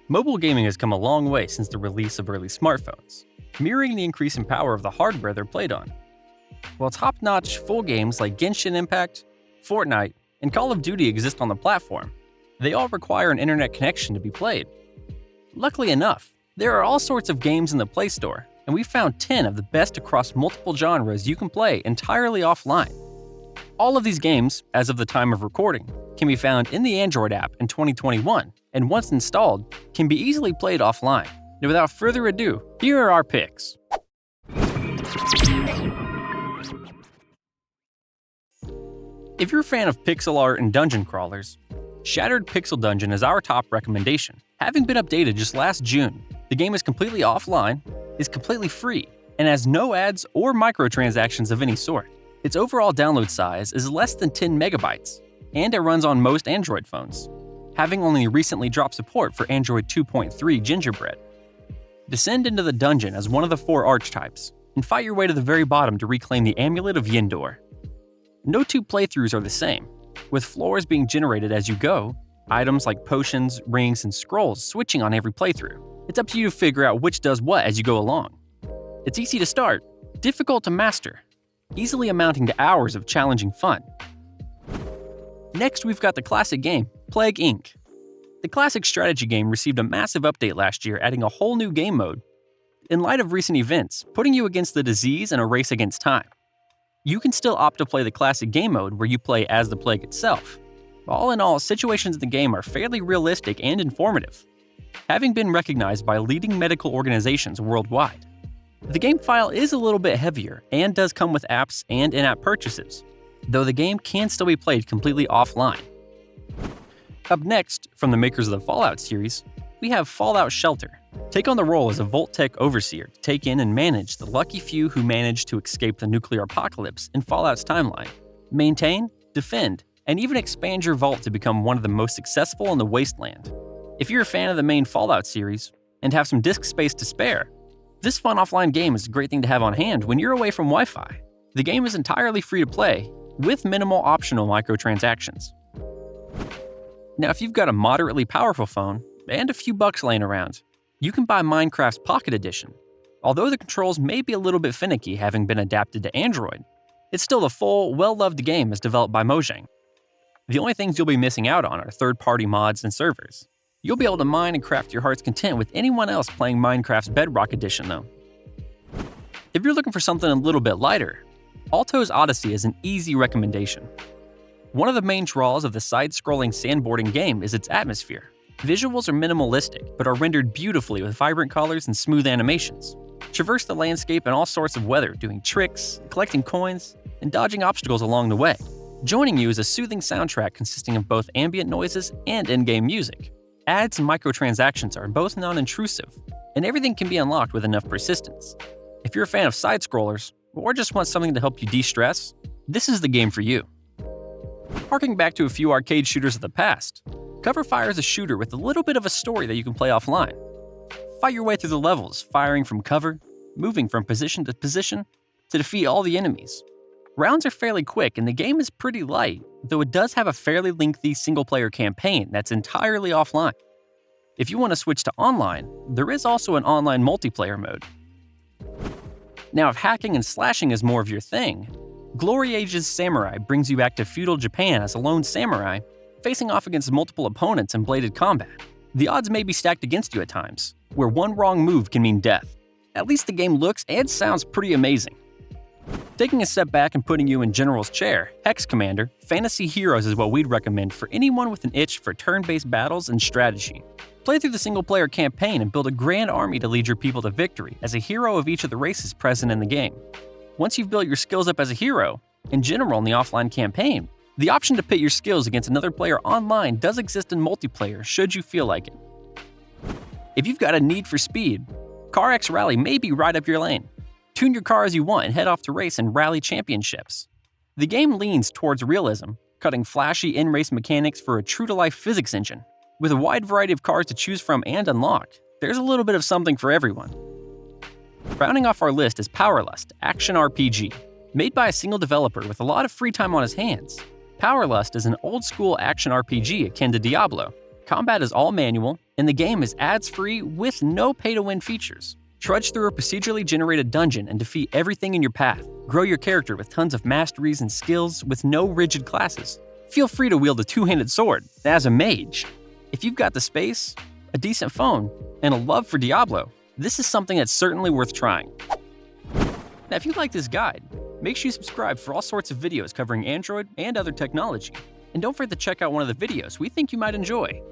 Mobile gaming has come a long way since the release of early smartphones, mirroring the increase in power of the hardware they're played on. While top-notch full games like Genshin Impact, Fortnite, and Call of Duty exist on the platform, they all require an internet connection to be played. Luckily enough, there are all sorts of games in the Play Store, and we found 10 of the best across multiple genres you can play entirely offline. All of these games, as of the time of recording, can be found in the Android app in 2021, and once installed, can be easily played offline. And without further ado, here are our picks. If you're a fan of pixel art and dungeon crawlers, Shattered Pixel Dungeon is our top recommendation. Having been updated just last June, the game is completely offline, is completely free, and has no ads or microtransactions of any sort. Its overall download size is less than 10 megabytes, and it runs on most Android phones, having only recently dropped support for Android 2.3 Gingerbread. Descend into the dungeon as one of the 4 archetypes, and fight your way to the very bottom to reclaim the Amulet of Yendor. No two playthroughs are the same, with floors being generated as you go, items like potions, rings, and scrolls switching on every playthrough. It's up to you to figure out which does what as you go along. It's easy to start, difficult to master, easily amounting to hours of challenging fun. Next, we've got the classic game, Plague Inc. The classic strategy game received a massive update last year, adding a whole new game mode. In light of recent events, putting you against the disease and a race against time. You can still opt to play the classic game mode where you play as the plague itself. All in all, situations in the game are fairly realistic and informative, having been recognized by leading medical organizations worldwide. The game file is a little bit heavier and does come with apps and in-app purchases, though the game can still be played completely offline. Up next, from the makers of the Fallout series, we have Fallout Shelter. Take on the role as a Vault-Tec overseer to take in and manage the lucky few who manage to escape the nuclear apocalypse in Fallout's timeline. Maintain, defend, and even expand your vault to become one of the most successful in the wasteland. If you're a fan of the main Fallout series and have some disk space to spare, this fun offline game is a great thing to have on hand when you're away from Wi-Fi. The game is entirely free to play, with minimal optional microtransactions. Now, if you've got a moderately powerful phone and a few bucks laying around, you can buy Minecraft's Pocket Edition. Although the controls may be a little bit finicky having been adapted to Android, it's still a full, well-loved game as developed by Mojang. The only things you'll be missing out on are third-party mods and servers. You'll be able to mine and craft your heart's content with anyone else playing Minecraft's Bedrock Edition, though. If you're looking for something a little bit lighter, Altos Odyssey is an easy recommendation. One of the main draws of the side-scrolling sandboarding game is its atmosphere. Visuals are minimalistic, but are rendered beautifully with vibrant colors and smooth animations. Traverse the landscape in all sorts of weather, doing tricks, collecting coins, and dodging obstacles along the way. Joining you is a soothing soundtrack consisting of both ambient noises and in-game music. Ads and microtransactions are both non-intrusive, and everything can be unlocked with enough persistence. If you're a fan of side-scrollers, or just want something to help you de-stress, this is the game for you. Harking back to a few arcade shooters of the past, Cover Fire is a shooter with a little bit of a story that you can play offline. Fight your way through the levels, firing from cover, moving from position to position, to defeat all the enemies. Rounds are fairly quick and the game is pretty light, though it does have a fairly lengthy single-player campaign that's entirely offline. If you want to switch to online, there is also an online multiplayer mode. Now, if hacking and slashing is more of your thing, Gloryage Samurai brings you back to feudal Japan as a lone samurai, facing off against multiple opponents in bladed combat. The odds may be stacked against you at times, where one wrong move can mean death. At least the game looks and sounds pretty amazing. Taking a step back and putting you in General's chair, Hex Commander, Fantasy Heroes is what we'd recommend for anyone with an itch for turn-based battles and strategy. Play through the single-player campaign and build a grand army to lead your people to victory as a hero of each of the races present in the game. Once you've built your skills up as a hero, in general in the offline campaign, the option to pit your skills against another player online does exist in multiplayer should you feel like it. If you've got a need for speed, CarX Rally may be right up your lane. Tune your car as you want and head off to race in rally championships. The game leans towards realism, cutting flashy in-race mechanics for a true-to-life physics engine. With a wide variety of cars to choose from and unlock, there's a little bit of something for everyone. Rounding off our list is Powerlust Action RPG. Made by a single developer with a lot of free time on his hands, Powerlust is an old-school action RPG akin to Diablo. Combat is all manual, and the game is ads-free with no pay-to-win features. Trudge through a procedurally generated dungeon and defeat everything in your path. Grow your character with tons of masteries and skills with no rigid classes. Feel free to wield a two-handed sword as a mage. If you've got the space, a decent phone, and a love for Diablo, this is something that's certainly worth trying. Now, if you like this guide, make sure you subscribe for all sorts of videos covering Android and other technology. And don't forget to check out one of the videos we think you might enjoy.